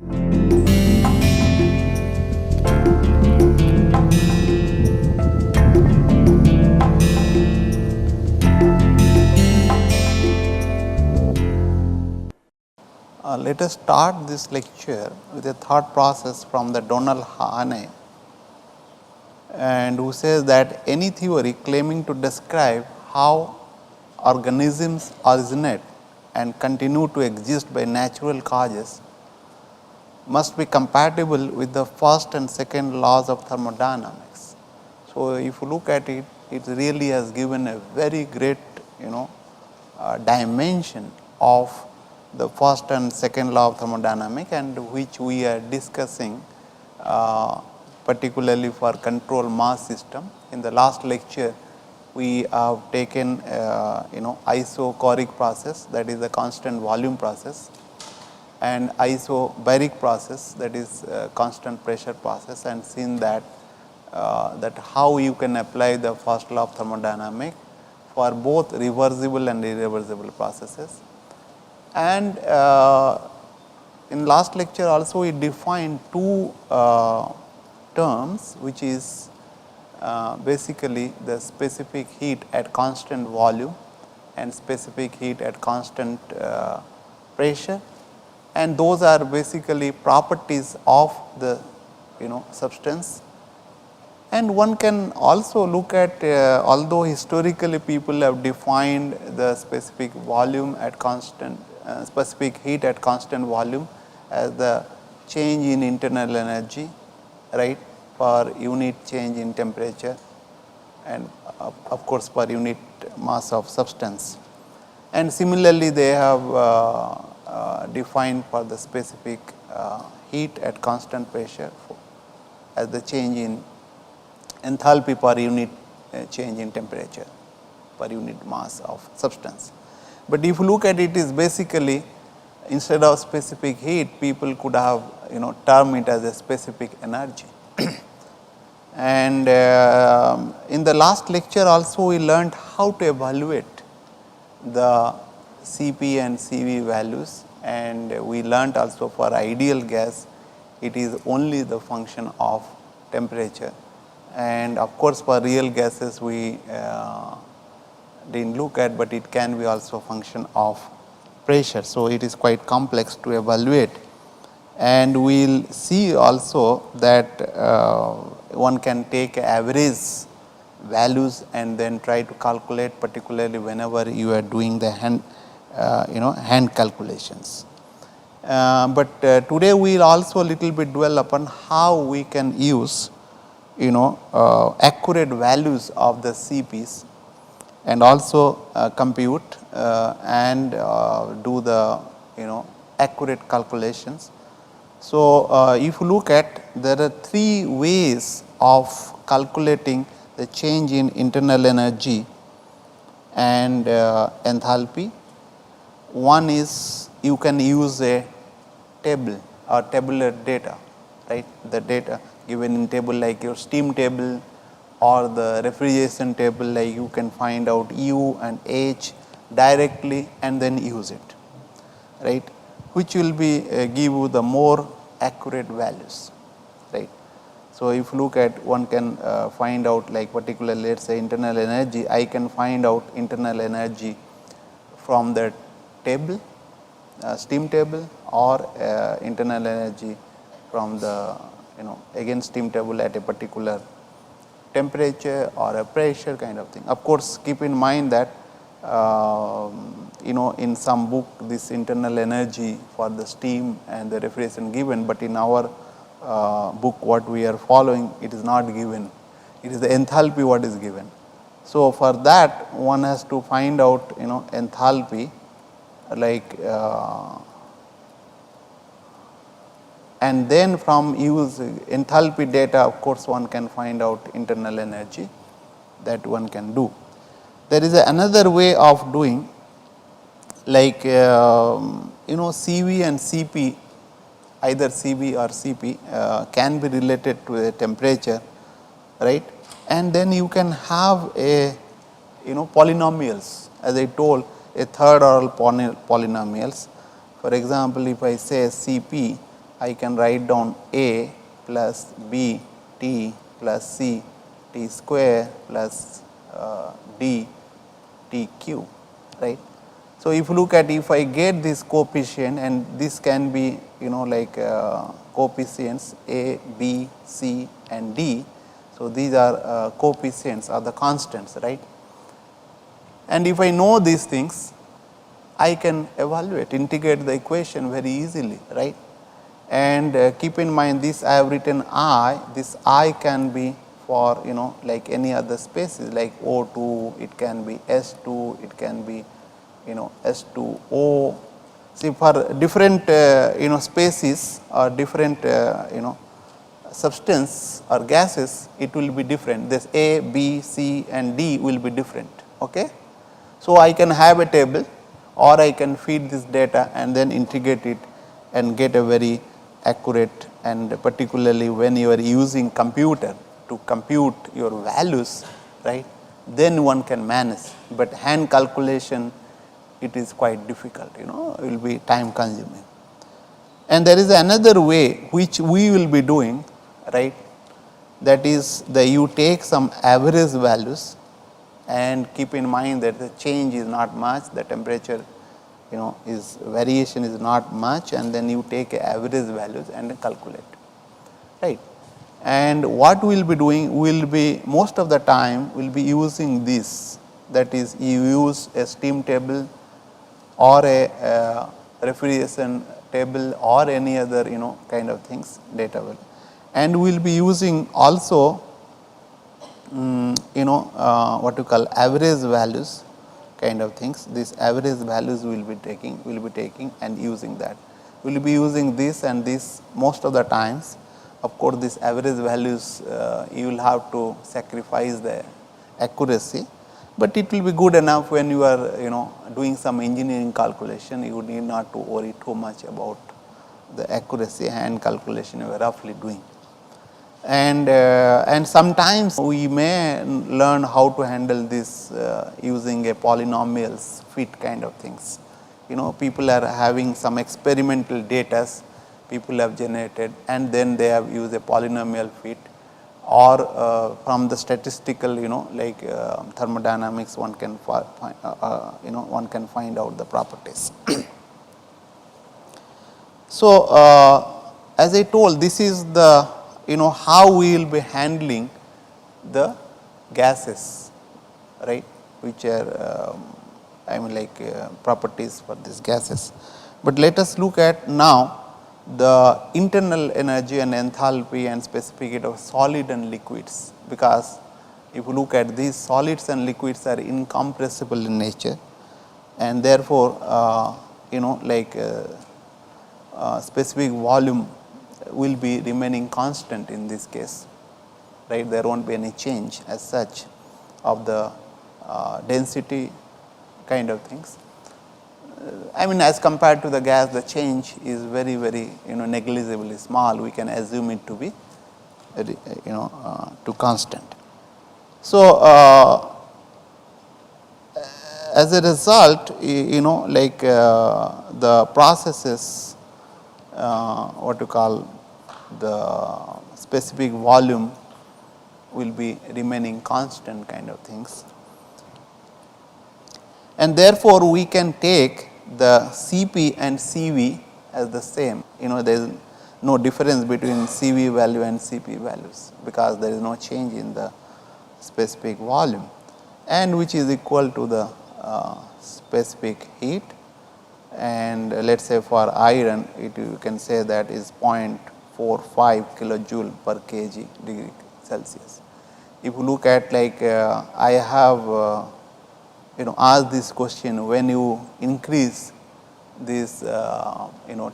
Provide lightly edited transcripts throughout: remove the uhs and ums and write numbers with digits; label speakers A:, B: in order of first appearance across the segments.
A: Let us start this lecture with a thought process from the Donald Hane, and who says that any theory claiming to describe how organisms originate and continue to exist by natural causes must be compatible with the first and second laws of thermodynamics. So, if you look at it, it really has given a very great dimension of the first and second law of thermodynamics, and which we are discussing particularly for control mass system. In the last lecture, we have taken isobaric process, that is the constant volume process, and isobaric process, that is constant pressure process, and seen that how you can apply the first law of thermodynamics for both reversible and irreversible processes. And in last lecture also we defined two terms, which is basically the specific heat at constant volume and specific heat at constant pressure, and those are basically properties of the substance. And one can also look at, although historically people have defined the specific volume at constant specific heat at constant volume as the change in internal energy, right, per unit change in temperature, and of course per unit mass of substance. And similarly they have defined for the specific heat at constant pressure as the change in enthalpy per unit change in temperature per unit mass of substance. But if you look at it, is basically instead of specific heat, people could have term it as a specific energy. And in the last lecture also we learned how to evaluate the Cp and Cv values, and we learnt also for ideal gas it is only the function of temperature, and of course for real gases we didn't look at, but it can be also function of pressure. So, it is quite complex to evaluate, and we will see also that one can take average values and then try to calculate, particularly whenever you are doing the hand calculations. But today we will also a little bit dwell upon how we can use accurate values of the CPs and also compute and do the accurate calculations. So, if you look at, there are three ways of calculating the change in internal energy and enthalpy. One is you can use a table or tabular data, right, the data given in table like your steam table or the refrigeration table, like you can find out U and H directly and then use it, right, which will be give you the more accurate values, right. So, if you look at, one can find out, like particularly let us say internal energy, I can find out internal energy from the table, steam table, or internal energy from the again steam table at a particular temperature or a pressure kind of thing. Of course, keep in mind that in some book this internal energy for the steam and the refrigeration given, but in our book what we are following, it is not given, it is the enthalpy what is given. So, for that one has to find out enthalpy, like and then from use enthalpy data, of course one can find out internal energy, that one can do. There is another way of doing, like Cv and Cp, either Cv or Cp can be related to a temperature, right, and then you can have a polynomials, as I told, a third order polynomials. For example, if I say Cp, I can write down A plus B T plus C T square plus D T Q, right. So, if you look at, if I get this coefficient, and this can be like coefficients A, B, C and D. So, these are coefficients or the constants, right. And if I know these things, I can evaluate, integrate the equation very easily, right. And keep in mind, this I have written I, this I can be for like any other spaces like O2, it can be S2, it can be S2O. See, for different species or different substance or gases, it will be different. This A, B, C and D will be different. Okay. So, I can have a table, or I can feed this data and then integrate it and get a very accurate, and particularly when you are using computer to compute your values, right, then one can manage, but hand calculation, it is quite difficult, it will be time consuming. And there is another way which we will be doing, right, that is that you take some average values, and keep in mind that the change is not much, the temperature is variation is not much, and then you take average values and calculate, right. And what we will be doing, we will be most of the time we will be using this, that is you use a steam table or a refrigeration table or any other kind of things data value. And we will be using also what you call average values kind of things. These average values we will be taking and using that. We will be using this and this most of the times. Of course, these average values you will have to sacrifice the accuracy, but it will be good enough when you are doing some engineering calculation. You need not to worry too much about the accuracy hand calculation you are roughly doing. And sometimes we may learn how to handle this using a polynomials fit kind of things. People are having some experimental data people have generated, and then they have used a polynomial fit, or from the statistical like thermodynamics one can find one can find out the properties. So, as I told, this is the how we will be handling the gases, right, which are properties for these gases. But let us look at now the internal energy and enthalpy and specific heat of solid and liquids, because if you look at these, solids and liquids are incompressible in nature, and therefore specific volume will be remaining constant in this case, right. There will not be any change as such of the density kind of things. As compared to the gas, the change is very negligibly small. We can assume it to be to constant. So, as a result, the processes what you call the specific volume will be remaining constant kind of things, and therefore we can take the Cp and Cv as the same. There is no difference between Cv value and Cp values, because there is no change in the specific volume, and which is equal to the specific heat. And let us say for iron, you can say that is 0.45 kilojoule per kg degree Celsius. If you look at I have asked this question, when you increase this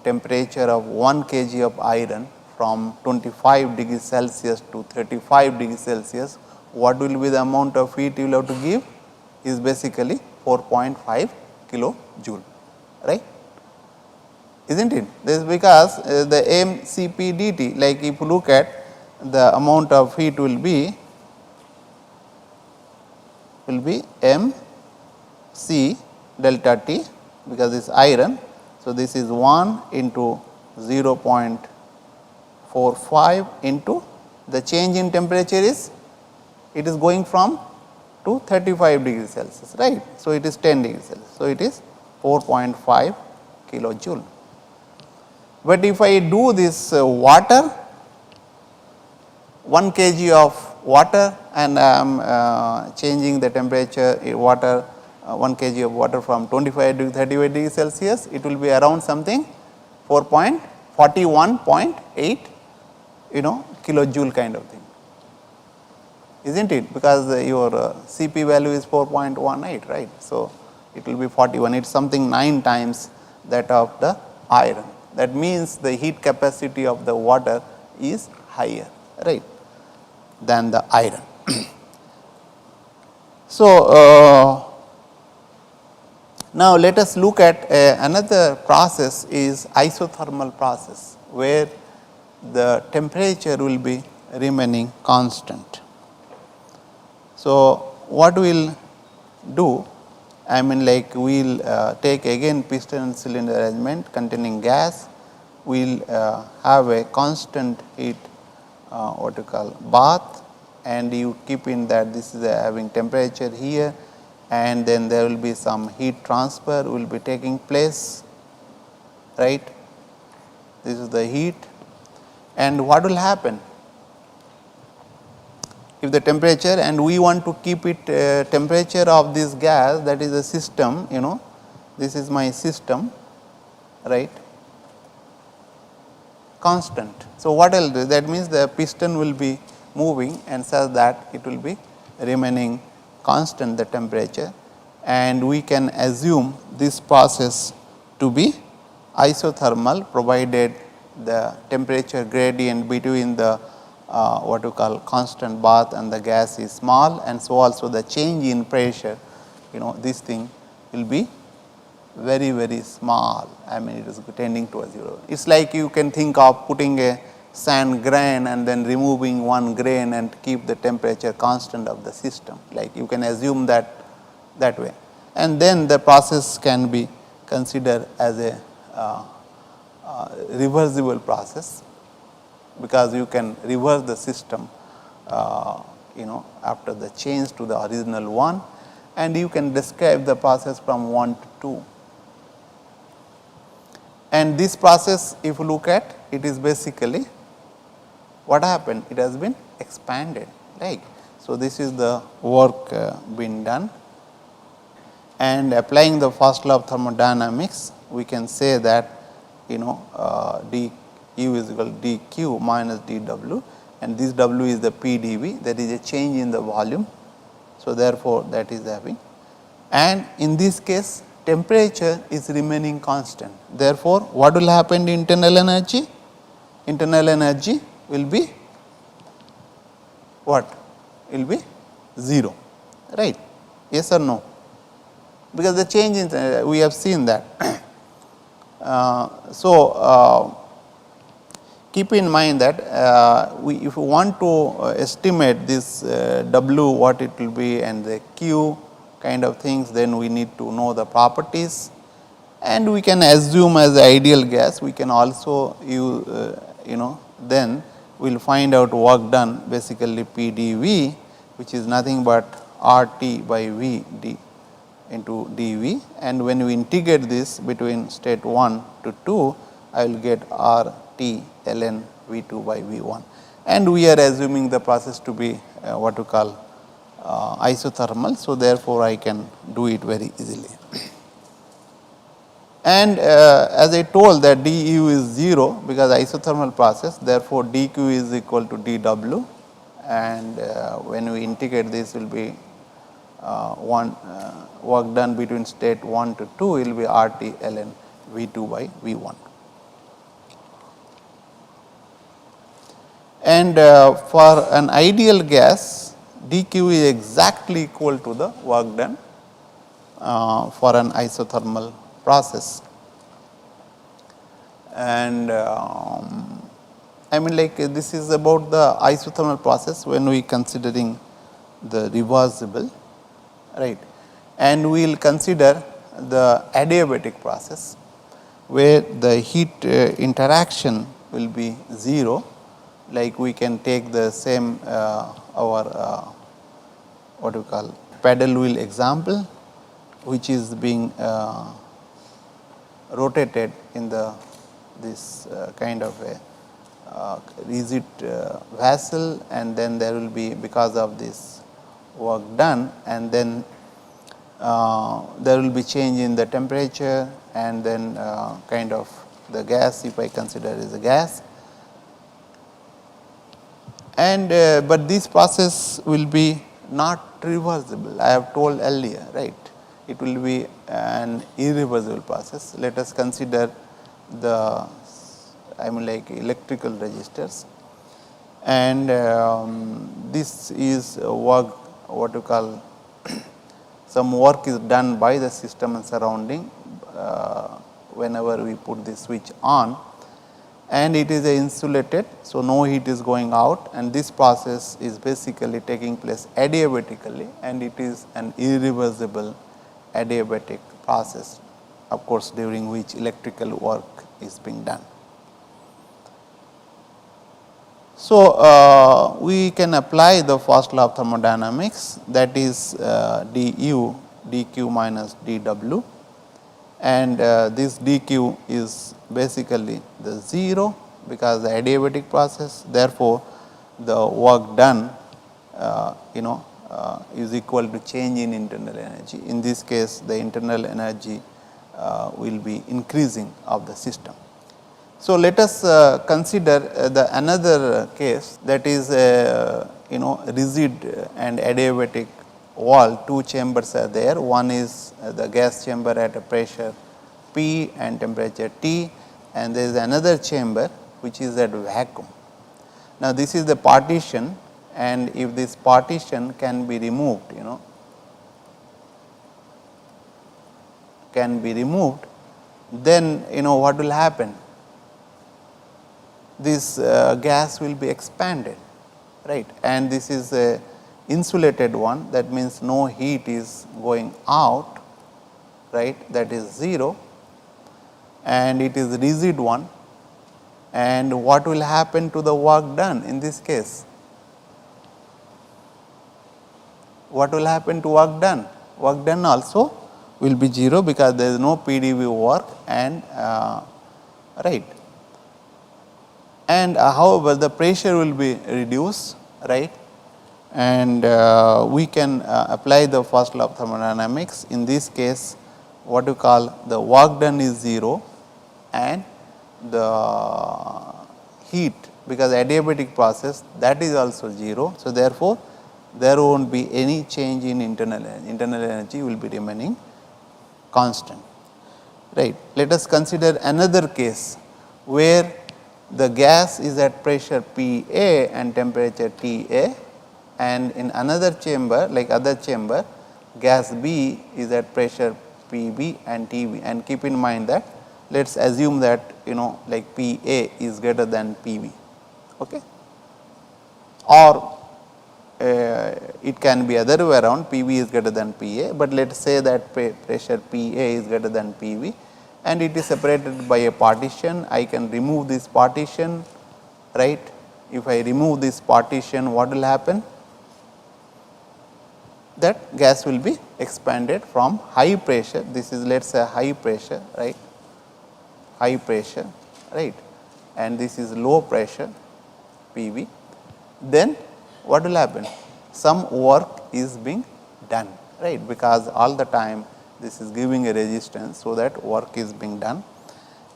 A: temperature of 1 kg of iron from 25 degrees Celsius to 35 degrees Celsius, what will be the amount of heat you will have to give is basically 4.5 kilojoule, right, isn't it? This is because the mCp dt, like if you look at the amount of heat will be mc delta T, because this iron. So, this is 1 into 0.05 4.5 into the change in temperature is, it is going from to 35 degrees Celsius, right. So, it is 10 degrees Celsius. So, it is 4.5 kilojoule. But if I do this water, 1 kg of water, and I am changing the temperature water 1 kg of water from 25 to 35 degrees Celsius, it will be around something 4.41.8 kilojoule kind of thing, isn't it, because your Cp value is 4.18, right. So, it will be 41, it is something 9 times that of the iron. That means the heat capacity of the water is higher, right, than the iron. So, now let us look at another process is isothermal process, where the temperature will be remaining constant. So, what we will do, I mean like we will take again piston and cylinder arrangement containing gas, we will have a constant heat what you call bath, and you keep in that this is having temperature here, and then there will be some heat transfer will be taking place, right. This is the heat, and what will happen if the temperature, and we want to keep it temperature of this gas, that is the system, this is my system, right, constant. So, what I will do, that means the piston will be moving and such that it will be remaining constant the temperature, and we can assume this process to be isothermal, provided the temperature gradient between the what you call constant bath and the gas is small, and so also the change in pressure, this thing will be very very small. I mean it is tending to a 0. It is like you can think of putting a sand grain and then removing one grain and keep the temperature constant of the system, like you can assume that way, and then the process can be considered as a reversible process, because you can reverse the system after the change to the original one, and you can describe the process from 1 to 2. And this process, if you look at, it is basically what happened, it has been expanded, right. So, this is the work being done, and applying the first law of thermodynamics, we can say that d U is equal to dq minus dw, and this w is the pdv, that is a change in the volume. So, therefore, that is having, and in this case temperature is remaining constant. Therefore, what will happen to internal energy? Internal energy will be what? Will be 0, right, yes or no, because the change in we have seen that. Keep in mind that if you want to estimate this W what it will be and the Q kind of things, then we need to know the properties, and we can assume as the ideal gas. We can also use then we will find out work done, basically PdV, which is nothing but RT by V d into dV, and when we integrate this between state 1 to 2, I will get RT ln V2 by V1, and we are assuming the process to be what you call isothermal. So, therefore, I can do it very easily. And as I told that du is 0 because isothermal process, therefore, dq is equal to dw, and when we integrate this will be work done between state 1 to 2 will be RT ln V2 by V1. And for an ideal gas, dq is exactly equal to the work done for an isothermal process. And I mean like this is about the isothermal process when we considering the reversible, right, and we will consider the adiabatic process where the heat interaction will be 0, like we can take the same our what we call paddle wheel example, which is being rotated in the this kind of a rigid vessel, and then there will be, because of this work done, and then there will be change in the temperature, and then kind of the gas, if I consider as a gas, and but this process will be not reversible. I have told earlier, right? It will be an irreversible process. Let us consider the, I mean, like electrical resistors, and this is work, what you call some work is done by the system and surrounding whenever we put the switch on, and it is insulated. So, no heat is going out, and this process is basically taking place adiabatically, and it is an irreversible adiabatic process, of course, during which electrical work is being done. So, we can apply the first law of thermodynamics, that is du dq minus dw, and this dq is basically the 0, because the adiabatic process. Therefore, the work done is equal to change in internal energy. In this case, the internal energy will be increasing of the system. So, let us consider the another case, that is rigid and adiabatic wall. Two chambers are there. One is the gas chamber at a pressure P and temperature T, and there is another chamber which is at vacuum. Now, this is the partition, and if this partition can be removed, then what will happen? This gas will be expanded, right, and this is a insulated one, that means no heat is going out, right, that is 0, and it is rigid one, and what will happen to the work done in this case? What will happen to work done? Work done also will be 0, because there is no PDV work, and right. And however, the pressure will be reduced, right, and we can apply the first law of thermodynamics. In this case, what you call the work done is 0, and the heat, because adiabatic process, that is also 0. So, therefore, there will not be any change in internal energy. Internal energy will be remaining constant, right. Let us consider another case where the gas is at pressure P A and temperature T A, and in another chamber, like other chamber, gas B is at pressure P B and T B, and keep in mind that let us assume that like P A is greater than P B, okay, or it can be other way around, P B is greater than P A, but let us say that pressure P A is greater than P B, and it is separated by a partition. I can remove this partition, right. If I remove this partition, what will happen? That gas will be expanded from high pressure. This is, let us say, high pressure, right, high pressure, right, and this is low pressure P B. Then what will happen? Some work is being done, right, because all the time this is giving a resistance, so that work is being done.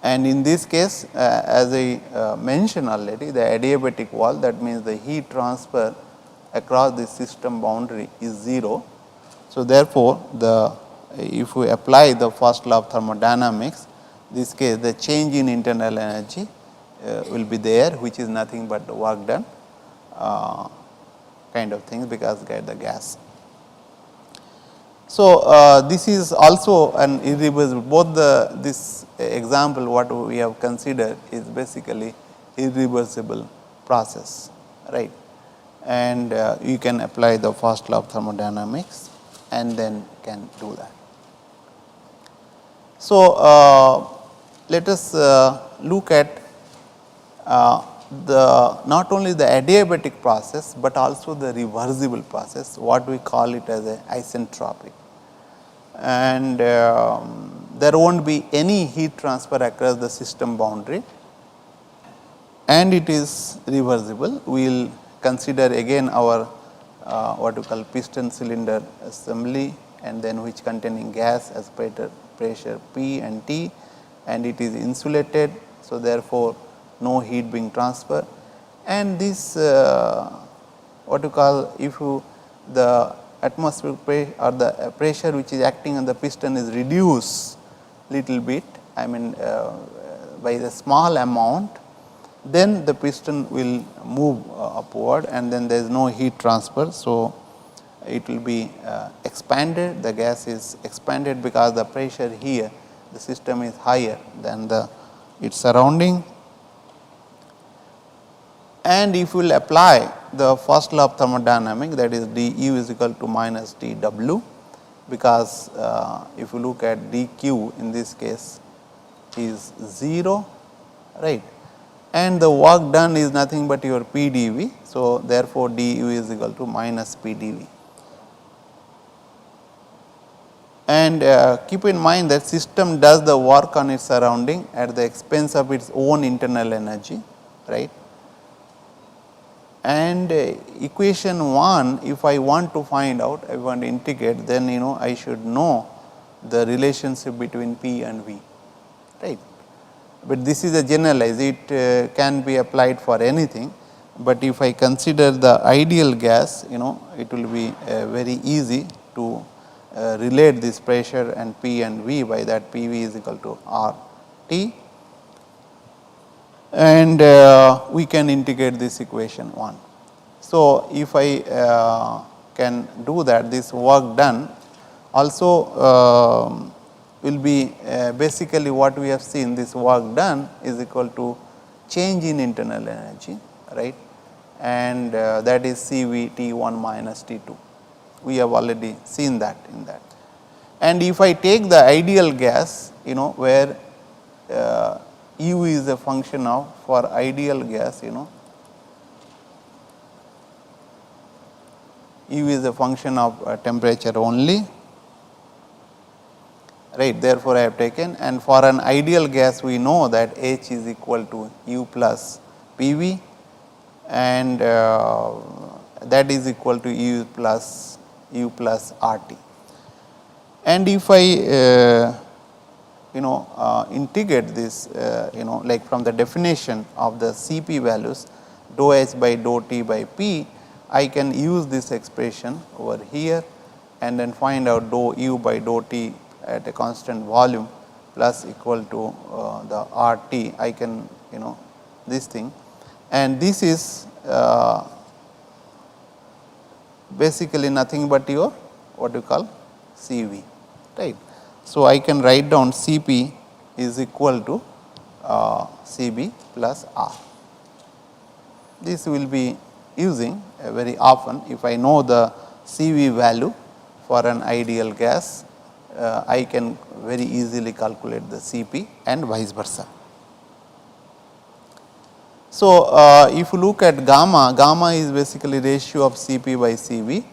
A: And in this case, as I mentioned already, the adiabatic wall, that means the heat transfer across the system boundary is 0. So, therefore, if we apply the first law of thermodynamics, this case the change in internal energy will be there, which is nothing but the work done kind of things, because get the gas. So, this is also an irreversible, both this example what we have considered is basically irreversible process, right, and you can apply the first law of thermodynamics and then can do that. So, let us look at not only the adiabatic process, but also the reversible process, what we call it as a isentropic. And there will not be any heat transfer across the system boundary, and it is reversible. We will consider again our what we call piston cylinder assembly, and then which containing gas as pressure P and T, and it is insulated. So, therefore, no heat being transferred, and this what you call, if you the atmospheric pressure or the pressure which is acting on the piston is reduced little bit, I mean by the small amount, then the piston will move upward, and then there is no heat transfer. So, it will be expanded, the gas is expanded because the pressure here, the system is higher than the its surrounding. And if we will apply the first law of thermodynamics, that is dU is equal to minus dW, because if you look at dQ in this case is 0, right, and the work done is nothing but your PdV. So, therefore, dU is equal to minus PdV. And keep in mind that system does the work on its surrounding at the expense of its own internal energy, right. And equation 1, if I want to find out, I want to integrate, then I should know the relationship between P and V, right. But this is a generalized, it can be applied for anything, but if I consider the ideal gas, it will be very easy to relate this pressure and P and V by that P V is equal to R T, and we can integrate this equation 1. So, if I can do that, this work done also will be basically what we have seen, this work done is equal to change in internal energy, right, and that is CV T1 minus T2. We have already seen that in that. And if I take the ideal gas, where U is a function of, for ideal gas, U is a function of temperature only, right. Therefore, I have taken, and for an ideal gas we know that H is equal to U plus PV, and that is equal to U plus RT. And if I integrate this like from the definition of the Cp values, dou H by dou T by P, I can use this expression over here and then find out dou U by dou T at a constant volume plus equal to the RT. I can this thing, and this is basically nothing but your what you call Cv, right. So, I can write down Cp is equal to Cb plus R. This will be using very often. If I know the Cv value for an ideal gas, I can very easily calculate the Cp and vice versa. So, if you look at gamma, gamma is basically ratio of Cp by Cv,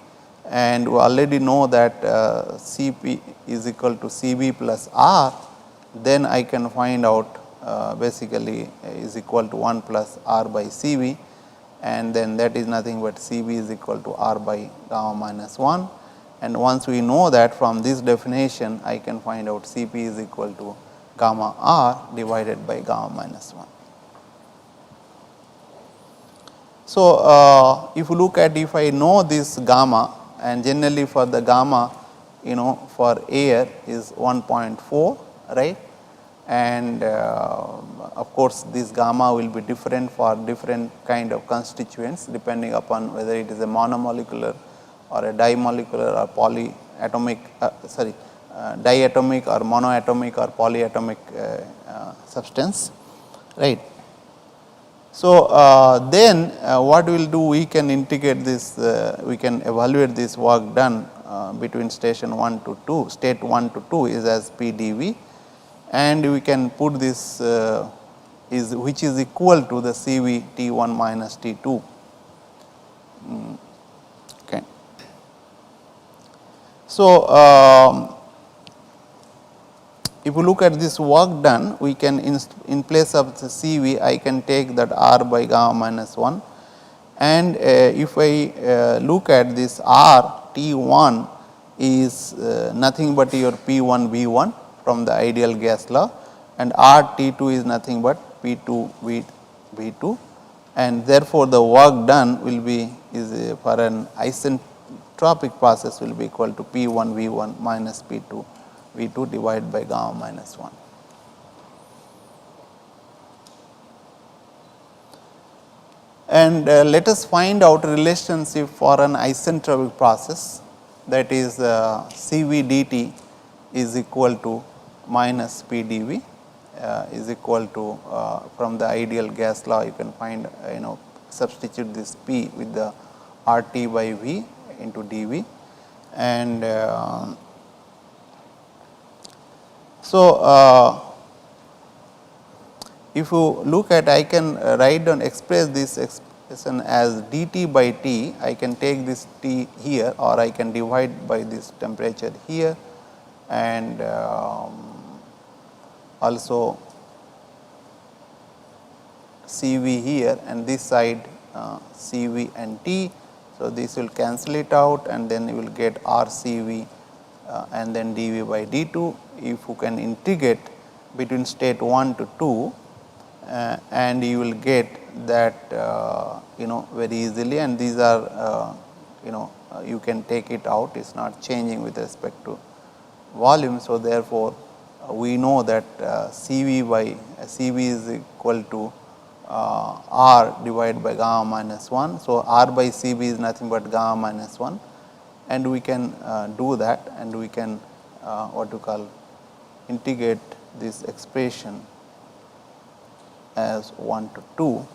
A: and we already know that Cp is equal to Cb plus R, then I can find out basically is equal to 1 plus R by Cv, and then that is nothing but Cb is equal to R by gamma minus 1, and once we know that from this definition, I can find out Cp is equal to gamma R divided by gamma minus 1. So, if you look at, if I know this gamma, and generally for the gamma for air is 1.4, right, and of course, this gamma will be different for different kind of constituents depending upon whether it is a monomolecular or a dimolecular or polyatomic diatomic or monoatomic or polyatomic substance, right. So, then what we will do, we can integrate this, we can evaluate this work done between station 1 to 2, state 1 to 2 is as PdV, and we can put this is which is equal to the CV T1 minus T2. Okay. So, if you look at this work done, we can in place of the CV I can take that R by gamma minus 1, and if I look at this R T1 is nothing but your P1 V1 from the ideal gas law, and R T2 is nothing but P2 V2, and therefore, the work done will be is for an isentropic process will be equal to P1 V1 minus P2 V2 divided by gamma minus 1. And let us find out relationship for an isentropic process, that is CV dt is equal to minus P dV is equal to from the ideal gas law you can find substitute this P with the RT by V into dV, and so if you look at, I can write down express this expression as dT by T. I can take this T here, or I can divide by this temperature here, and also CV here, and this side CV and T. So, this will cancel it out, and then you will get RCV and then dV by d2. If you can integrate between state 1 to 2, and you will get that very easily, and these are you can take it out, it is not changing with respect to volume. So, therefore, we know that CV is equal to R divided by gamma minus 1. So, R by CV is nothing but gamma minus 1, and we can do that, and we can what you call integrate this expression as 1 to 2.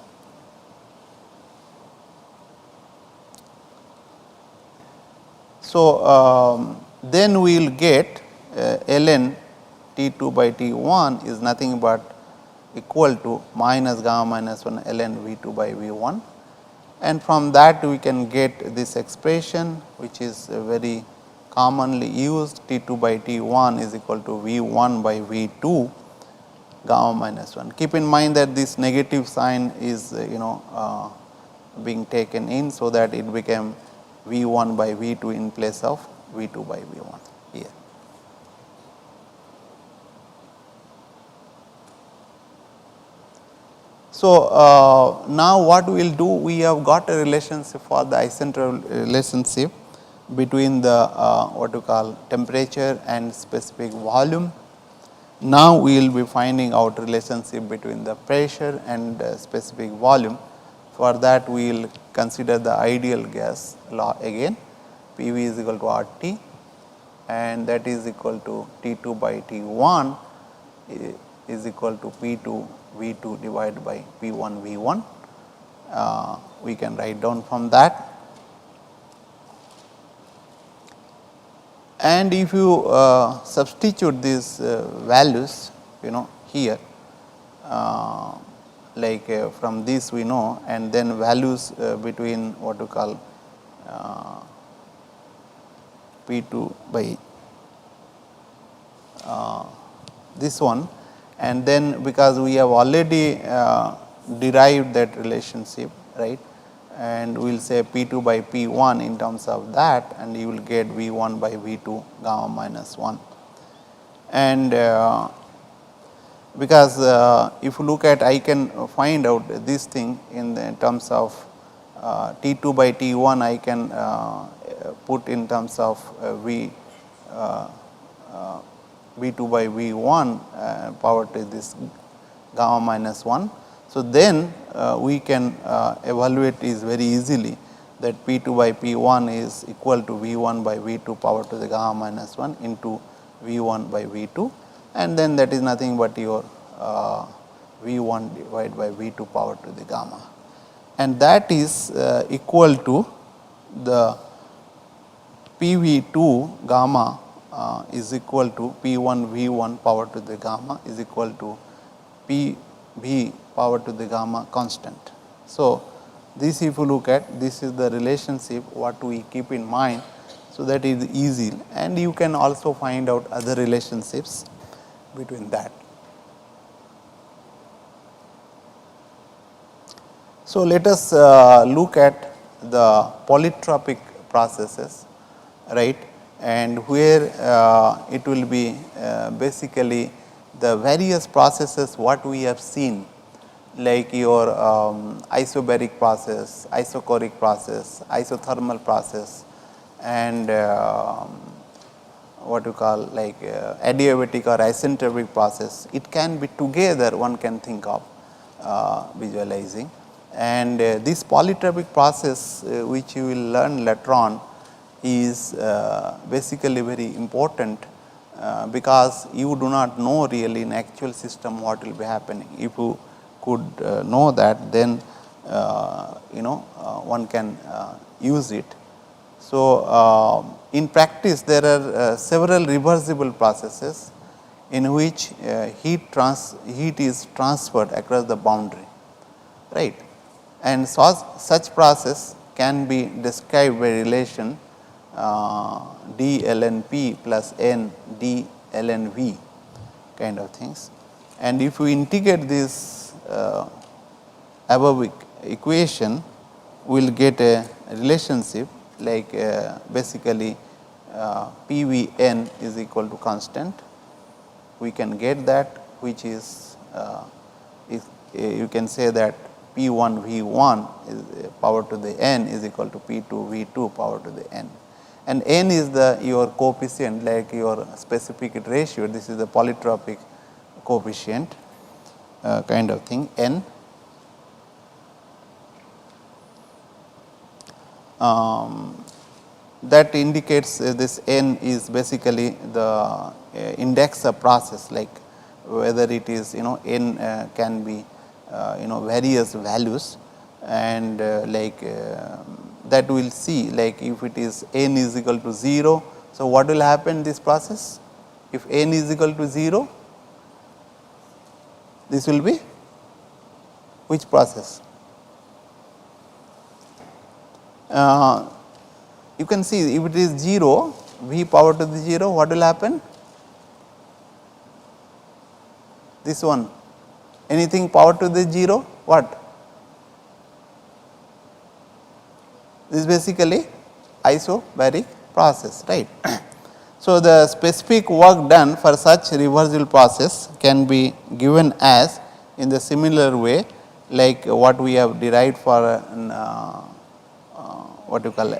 A: So, then we will get ln T2 by T1 is nothing but equal to minus gamma minus 1 ln V2 by V1, and from that we can get this expression, which is very commonly used. T2 by T1 is equal to V1 by V2 gamma minus 1. Keep in mind that this negative sign is being taken in, so that it became V1 by V2 in place of V2 by V1 here. So, now what we will do, we have got a relationship for the isentropic relationship between the what you call temperature and specific volume. Now, we will be finding out relationship between the pressure and specific volume. For that, we will consider the ideal gas law again. PV is equal to RT, and that is equal to T2 by T1 is equal to P2 V2 divided by P1 V1. We can write down from that. And if you substitute these values here, like from this we know, and then values between what you call P2 by this one, and then because we have already derived that relationship, right, and we will say P2 by P1 in terms of that, and you will get V1 by V2 gamma minus 1. And because if you look at, I can find out this thing in terms of T2 by T1, I can put in terms of V2 by V1 power to this gamma minus 1. So, then we can evaluate is very easily that P2 by P1 is equal to V1 by V2 power to the gamma minus 1 into V1 by V2, and then that is nothing but your V1 divided by V2 power to the gamma, and that is equal to the PV2 gamma is equal to P1 V1 power to the gamma is equal to PV power to the gamma constant. So, this if you look at, this is the relationship what we keep in mind. So, that is easy, and you can also find out other relationships between that. So, let us look at the polytropic processes, right, and where it will be basically the various processes what we have seen, like your isobaric process, isochoric process, isothermal process, and what you call like adiabatic or isentropic process. It can be together, one can think of visualizing, and this polytropic process which you will learn later on is basically very important because you do not know really in actual system what will be happening. If you could know that, then one can use it. So, in practice there are several reversible processes in which heat is transferred across the boundary, right, and such process can be described by relation d ln p plus n d ln v kind of things. And if we integrate this above equation, we will get a relationship like basically p v n is equal to constant. We can get that, which is you can say that p 1 v 1 is power to the n is equal to p 2 v 2 power to the n, and n is the your coefficient, like your specific ratio. This is the polytropic coefficient kind of thing, n. That indicates this n is basically the index of process, like whether it is n can be various values, and like that we will see, like if it is n is equal to 0. So, what will happen in this process? If n is equal to 0, this will be which process? You can see if it is 0, v power to the 0, what will happen? This one, anything power to the 0, what? This is basically isobaric process, right. So, the specific work done for such reversible process can be given as in the similar way, like what we have derived for what you call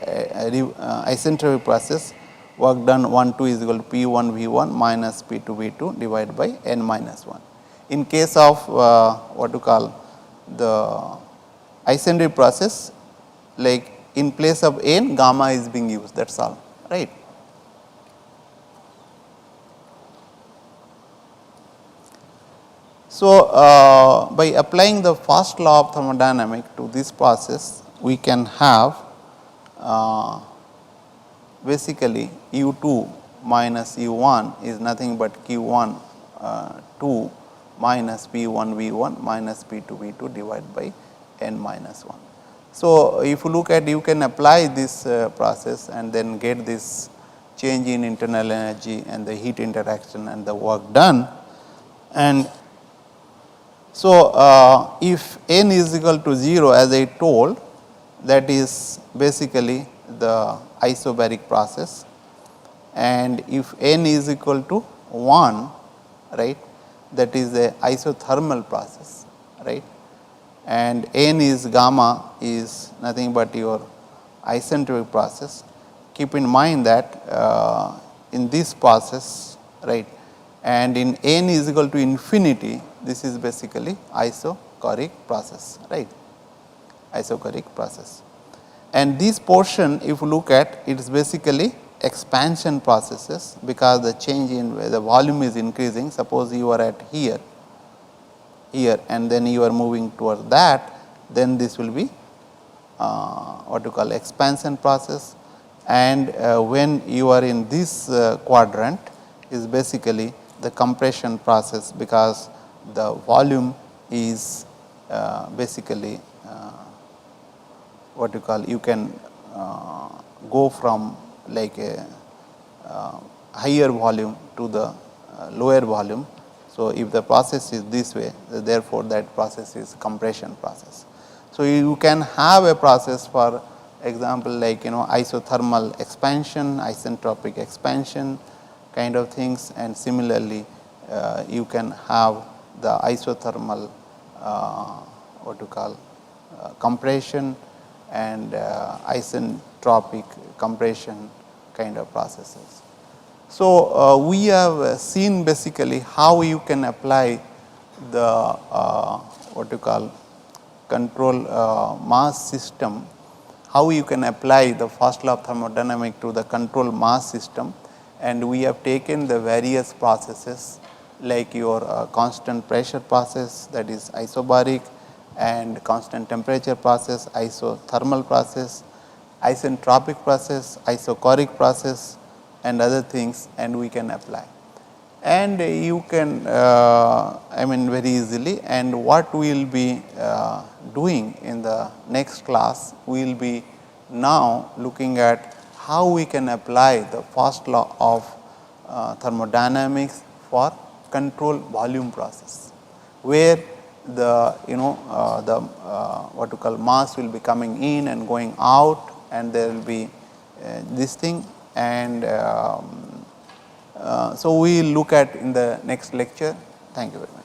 A: isentropic process. Work done 1 2 is equal to p 1 v 1 minus p 2 v 2 divided by n minus 1. In case of what you call the isentropic process, like in place of n, gamma is being used, that is all, right. So, by applying the first law of thermodynamics to this process, we can have basically u 2 minus u 1 is nothing but q 1 2 minus p 1 v 1 minus p 2 v 2 divided by n minus 1. So, if you look at, you can apply this process and then get this change in internal energy and the heat interaction and the work done. And so, if n is equal to 0, as I told, that is basically the isobaric process, and if n is equal to 1, right, that is the isothermal process, right, and n is gamma is nothing but your isentropic process. Keep in mind that in this process, right, and in n is equal to infinity, this is basically isochoric process, right, isochoric process. And this portion, if you look at, it is basically expansion processes, because the change in the volume is increasing. Suppose you are at here and then you are moving toward that, then this will be what you call expansion process, and when you are in this quadrant is basically the compression process, because the volume is basically what you call, you can go from like a higher volume to the lower volume. So, if the process is this way, therefore, that process is compression process. So, you can have a process for example like isothermal expansion, isentropic expansion kind of things, and similarly you can have the isothermal what you call compression and isentropic compression kind of processes. So, we have seen basically how you can apply the what you call control mass system, how you can apply the first law of thermodynamics to the control mass system, and we have taken the various processes like your constant pressure process, that is isobaric, and constant temperature process, isothermal process, isentropic process, isochoric process and other things, and we can apply. And you can I mean very easily, and what we will be doing in the next class, we will be now looking at how we can apply the first law of thermodynamics for control volume process, where the the what you call mass will be coming in and going out, and there will be this thing, and so we will look at in the next lecture. Thank you very much.